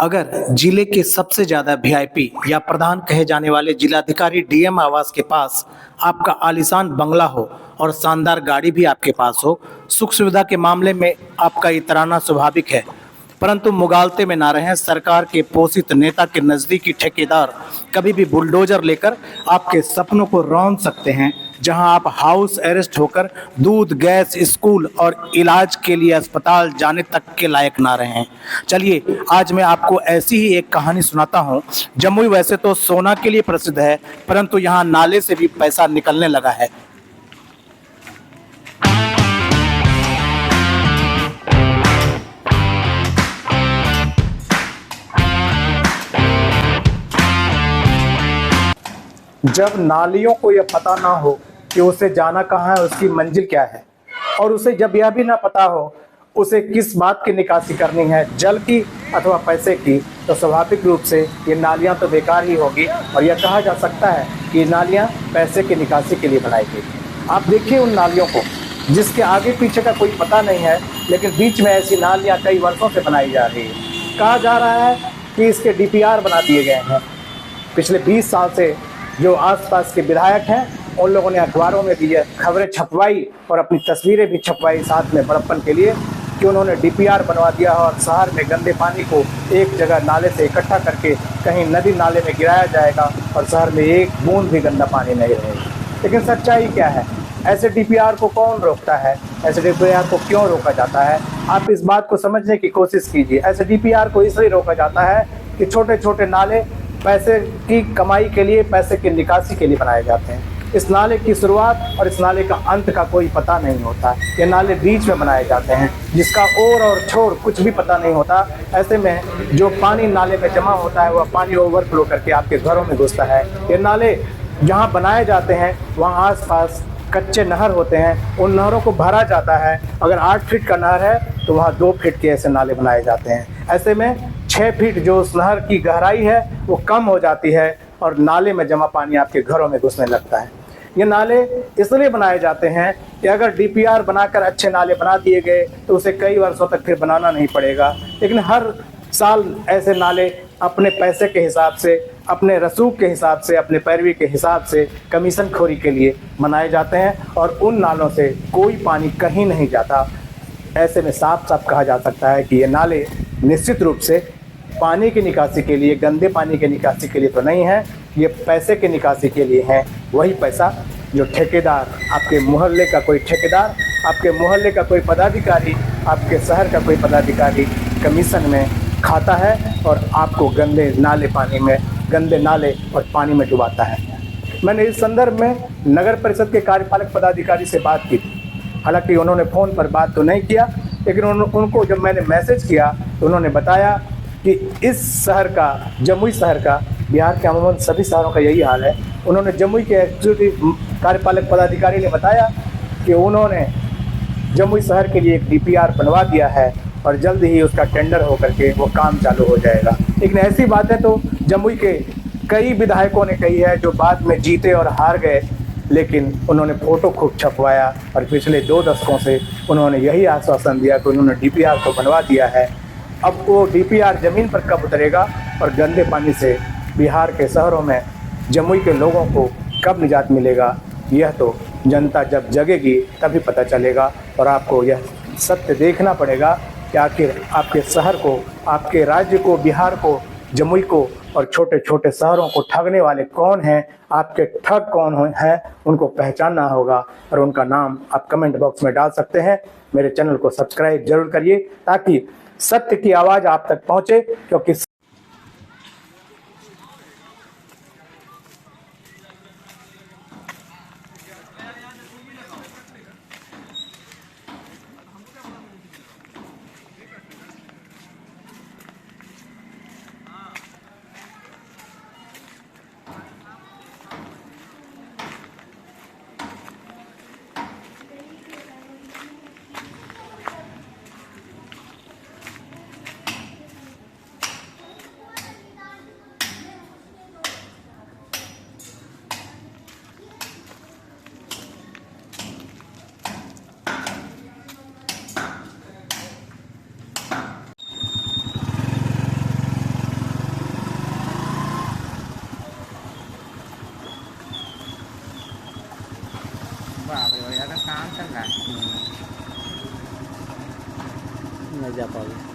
अगर जिले के सबसे ज्यादा वीआईपी या प्रधान कहे जाने वाले जिलाधिकारी डीएम आवास के पास आपका आलीशान बंगला हो और शानदार गाड़ी भी आपके पास हो, सुख सुविधा के मामले में आपका इतराना स्वाभाविक है। परंतु मुगालते में ना रहें। सरकार के पोषित नेता के नजदीकी ठेकेदार कभी भी बुलडोजर लेकर आपके सपनों को रौंद सकते हैं। जहां आप हाउस अरेस्ट होकर दूध, गैस, स्कूल और इलाज के लिए अस्पताल जाने तक के लायक ना रहें। चलिए आज मैं आपको ऐसी ही एक कहानी सुनाता हूं। जमुई वैसे तो सोना के लिए प्रसिद्ध है, परंतु यहाँ नाले से भी पैसा निकलने लगा है। जब नालियों को यह पता ना हो कि उसे जाना कहाँ है, उसकी मंजिल क्या है, और उसे जब यह भी ना पता हो उसे किस बात की निकासी करनी है, जल की अथवा पैसे की, तो स्वाभाविक रूप से ये नालियाँ तो बेकार ही होगी। और यह कहा जा सकता है कि ये नालियाँ पैसे की निकासी के लिए बनाई गई। आप देखिए उन नालियों को जिसके आगे पीछे का कोई पता नहीं है, लेकिन बीच में ऐसी नालियाँ कई वर्षों से बनाई जा रही है। कहा जा रहा है कि इसके डीपीआर बना दिए गए हैं। पिछले 20 साल से जो आसपास के विधायक हैं उन लोगों ने अखबारों में भी खबरें छपवाई और अपनी तस्वीरें भी छपवाई साथ में बड़प्पन के लिए कि उन्होंने डीपीआर बनवा दिया और शहर में गंदे पानी को एक जगह नाले से इकट्ठा करके कहीं नदी नाले में गिराया जाएगा और शहर में एक बूंद भी गंदा पानी नहीं रहेगा। लेकिन सच्चाई क्या है? ऐसे डीपीआर को कौन रोकता है? ऐसे डीपीआर को क्यों रोका जाता है? आप इस बात को समझने की कोशिश कीजिए। ऐसे डीपीआर को इसलिए रोका जाता है कि छोटे छोटे नाले पैसे की कमाई के लिए, पैसे की निकासी के लिए बनाए जाते हैं। इस नाले की शुरुआत और इस नाले का अंत का कोई पता नहीं होता। ये नाले बीच में बनाए जाते हैं जिसका ओर और छोर कुछ भी पता नहीं होता। ऐसे में जो पानी नाले में जमा होता है वह पानी ओवरफ्लो करके आपके घरों में घुसता है। ये नाले जहाँ बनाए जाते हैं वहाँ आसपास कच्चे नहर होते हैं, उन नहरों को भरा जाता है। अगर 8 फीट का नहर है तो वहाँ 2 फीट के ऐसे नाले बनाए जाते हैं। ऐसे में 6 फीट जो उस नहर की गहराई है वो कम हो जाती है और नाले में जमा पानी आपके घरों में घुसने लगता है। ये नाले इसलिए बनाए जाते हैं कि अगर डीपीआर बनाकर अच्छे नाले बना दिए गए तो उसे कई वर्षों तक फिर बनाना नहीं पड़ेगा। लेकिन हर साल ऐसे नाले अपने पैसे के हिसाब से, अपने रसूख के हिसाब से, अपने पैरवी के हिसाब से कमीशन खोरी के लिए बनाए जाते हैं और उन नालों से कोई पानी कहीं नहीं जाता। ऐसे में साफ साफ कहा जा सकता है कि ये नाले निश्चित रूप से पानी की निकासी के लिए, गंदे पानी की निकासी के लिए तो नहीं है, ये पैसे की निकासी के लिए है। वही पैसा जो ठेकेदार, आपके मोहल्ले का कोई ठेकेदार, आपके मोहल्ले का कोई पदाधिकारी, आपके शहर का कोई पदाधिकारी कमीशन में खाता है और आपको गंदे नाले और पानी में डुबाता है। मैंने इस संदर्भ में नगर परिषद के कार्यपालक पदाधिकारी से बात की थी। हालांकि उन्होंने फ़ोन पर बात तो नहीं किया, लेकिन उनको जब मैंने मैसेज किया तो उन्होंने बताया कि इस शहर का, जमुई शहर का, बिहार के अमूमन सभी शहरों का यही हाल है। उन्होंने जमुई के एग्जीक्यूटिव कार्यपालक पदाधिकारी ने बताया कि उन्होंने जमुई शहर के लिए एक डीपीआर बनवा दिया है और जल्द ही उसका टेंडर होकर के वो काम चालू हो जाएगा। लेकिन ऐसी बातें तो जमुई के कई विधायकों ने कही है जो बाद में जीते और हार गए, लेकिन उन्होंने फ़ोटो खूब छपवाया और पिछले 2 दशकों से उन्होंने यही आश्वासन दिया कि उन्होंने डीपीआर को बनवा दिया है। अब वो डीपीआर ज़मीन पर कब उतरेगा और गंदे पानी से बिहार के शहरों में जमुई के लोगों को कब निजात मिलेगा, यह तो जनता जब जगेगी तभी पता चलेगा। और आपको यह सत्य देखना पड़ेगा कि आखिर आपके शहर को, आपके राज्य को, बिहार को, जमुई को और छोटे छोटे शहरों को ठगने वाले कौन हैं, आपके ठग कौन हैं, उनको पहचानना होगा और उनका नाम आप कमेंट बॉक्स में डाल सकते हैं। मेरे चैनल को सब्सक्राइब जरूर करिए ताकि सत्य की आवाज़ आप तक पहुंचे, क्योंकि काम चल रहा है। नहीं जा पाओगे।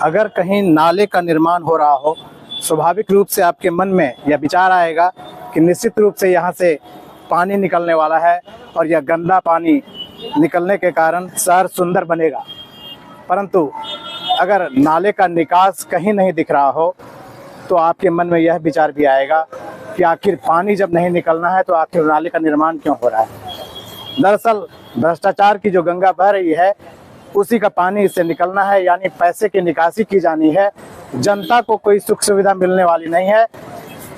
अगर कहीं नाले का निर्माण हो रहा हो, स्वाभाविक रूप से आपके मन में यह विचार आएगा कि निश्चित रूप से यहाँ से पानी निकलने वाला है और यह गंदा पानी निकलने के कारण शहर सुंदर बनेगा। परंतु अगर नाले का निकास कहीं नहीं दिख रहा हो तो आपके मन में यह विचार भी आएगा कि आखिर पानी जब नहीं निकलना है तो आखिर नाले का निर्माण क्यों हो रहा है। दरअसल भ्रष्टाचार की जो गंगा बह रही है उसी का पानी इससे निकलना है, यानी पैसे की निकासी की जानी है। जनता को कोई सुख सुविधा मिलने वाली नहीं है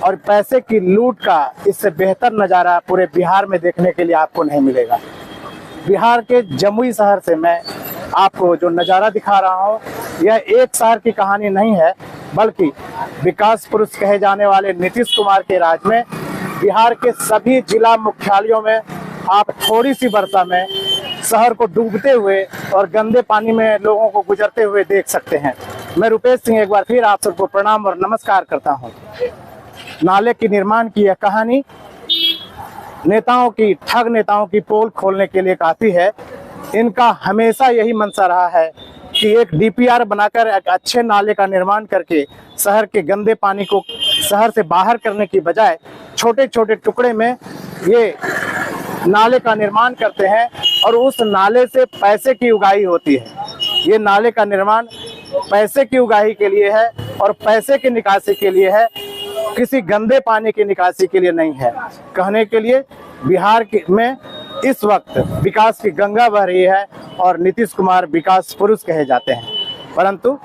और पैसे की लूट का इससे बेहतर नज़ारा पूरे बिहार में देखने के लिए आपको नहीं मिलेगा। बिहार के जमुई शहर से मैं आपको जो नज़ारा दिखा रहा हूँ यह एक शहर की कहानी नहीं है, बल्कि विकास पुरुष कहे जाने वाले नीतीश कुमार के राज में बिहार के सभी जिला मुख्यालयों में आप थोड़ी सी वर्षा में शहर को डूबते हुए और गंदे पानी में लोगों को गुजरते हुए देख सकते हैं। मैं रुपेश सिंह एक बार फिर आप सबको प्रणाम और नमस्कार करता हूं। नाले की निर्माण की यह कहानी नेताओं की, ठग नेताओं की पोल खोलने के लिए काफ़ी है। इनका हमेशा यही मंशा रहा है कि एक डीपीआर बनाकर एक अच्छे नाले का निर्माण करके शहर के गंदे पानी को शहर से बाहर करने की बजाय छोटे छोटे टुकड़े में ये नाले का निर्माण करते हैं और उस नाले से पैसे की उगाही होती है। ये नाले का निर्माण पैसे की उगाही के लिए है और पैसे की निकासी के लिए है, किसी गंदे पानी की निकासी के लिए नहीं है। कहने के लिए बिहार में इस वक्त विकास की गंगा बह रही है और नीतीश कुमार विकास पुरुष कहे जाते हैं, परंतु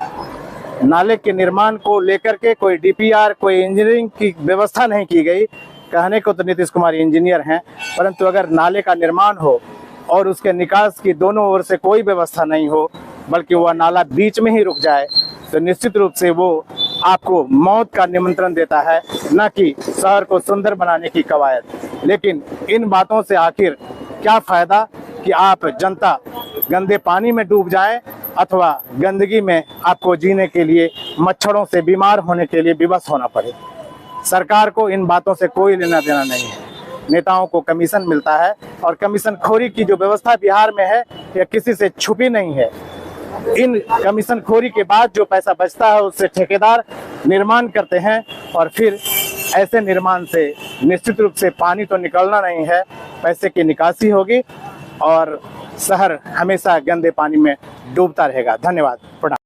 नाले के निर्माण को लेकर के कोई डीपीआर, कोई इंजीनियरिंग की व्यवस्था नहीं की गई। कहने को तो नीतीश कुमार इंजीनियर हैं, परंतु अगर नाले का निर्माण हो और उसके निकास की दोनों ओर से कोई व्यवस्था नहीं हो, बल्कि वह नाला बीच में ही रुक जाए, तो निश्चित रूप से वो आपको मौत का निमंत्रण देता है, न कि शहर को सुंदर बनाने की कवायद। लेकिन इन बातों से आखिर क्या फ़ायदा कि आप जनता गंदे पानी में डूब जाए अथवा गंदगी में आपको जीने के लिए, मच्छरों से बीमार होने के लिए विवश होना पड़े। सरकार को इन बातों से कोई लेना देना नहीं है। नेताओं को कमीशन मिलता है और कमीशन खोरी की जो व्यवस्था बिहार में है यह किसी से छुपी नहीं है। इन कमीशन खोरी के बाद जो पैसा बचता है उससे ठेकेदार निर्माण करते हैं और फिर ऐसे निर्माण से निश्चित रूप से पानी तो निकलना नहीं है, पैसे की निकासी होगी और शहर हमेशा गंदे पानी में डूबता रहेगा। धन्यवाद, प्रणाम।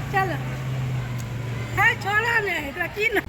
चलो है छोड़ा नहीं, एकरा की ना